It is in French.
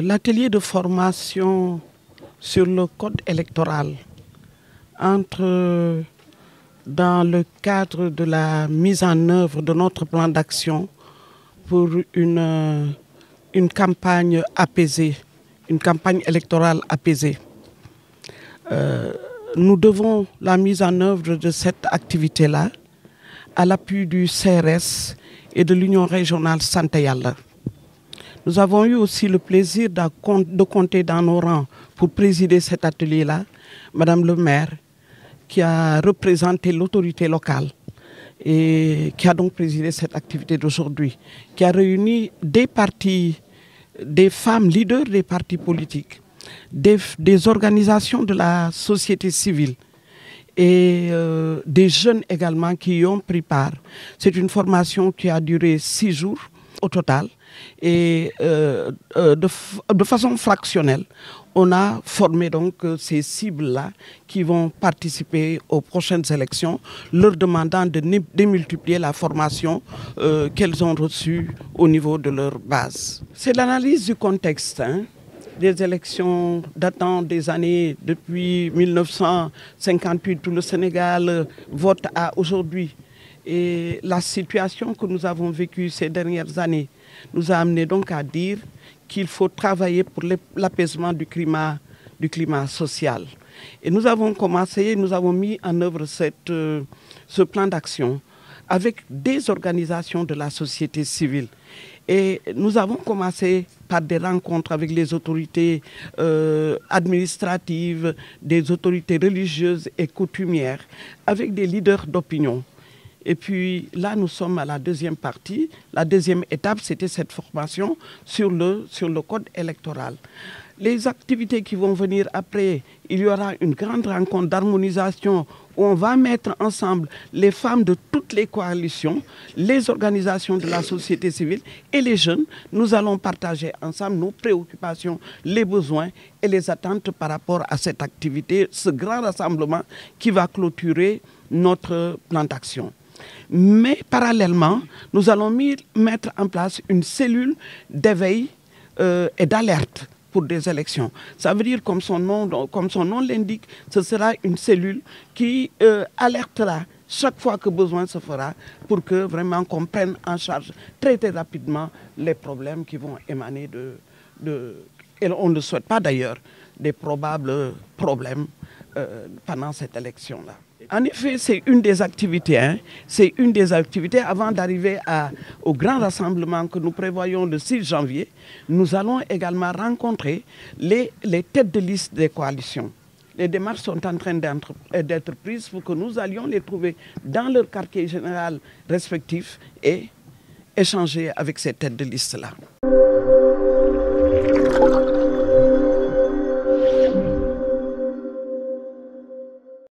L'atelier de formation sur le code électoral entre dans le cadre de la mise en œuvre de notre plan d'action pour une campagne apaisée, une campagne électorale apaisée. Nous devons la mise en œuvre de cette activité-là à l'appui du CRS et de l'Union régionale Santé Yalla. Nous avons eu aussi le plaisir de compter dans nos rangs pour présider cet atelier-là, Madame le maire, qui a représenté l'autorité locale et qui a donc présidé cette activité d'aujourd'hui, qui a réuni des partis, des femmes leaders des partis politiques, des organisations de la société civile et des jeunes également qui y ont pris part. C'est une formation qui a duré 6 jours au total et de façon fractionnelle, on a formé donc ces cibles-là qui vont participer aux prochaines élections, leur demandant de démultiplier la formation qu'elles ont reçue au niveau de leur base. C'est l'analyse du contexte des élections datant des années depuis 1958, tout le Sénégal vote à aujourd'hui. Et la situation que nous avons vécue ces dernières années nous a amené donc à dire qu'il faut travailler pour l'apaisement du climat social. Et nous avons commencé, nous avons mis en œuvre ce plan d'action avec des organisations de la société civile. Et nous avons commencé par des rencontres avec les autorités administratives, des autorités religieuses et coutumières, avec des leaders d'opinion. Et puis là, nous sommes à la deuxième partie. La deuxième étape, c'était cette formation sur le code électoral. Les activités qui vont venir après, il y aura une grande rencontre d'harmonisation où on va mettre ensemble les femmes de toutes les coalitions, les organisations de la société civile et les jeunes. Nous allons partager ensemble nos préoccupations, les besoins et les attentes par rapport à cette activité, ce grand rassemblement qui va clôturer notre plan d'action. Mais parallèlement, nous allons mettre en place une cellule d'éveil et d'alerte pour des élections. Ça veut dire, comme son nom l'indique, ce sera une cellule qui alertera chaque fois que besoin se fera pour que vraiment qu'on prenne en charge très rapidement les problèmes qui vont émaner et on ne souhaite pas d'ailleurs, des probables problèmes pendant cette élection-là. En effet, c'est une des activités. C'est une des activités avant d'arriver au grand rassemblement que nous prévoyons le 6 janvier. Nous allons également rencontrer les têtes de liste des coalitions. Les démarches sont en train d'être prises pour que nous allions les trouver dans leur quartier général respectif et échanger avec ces têtes de liste-là.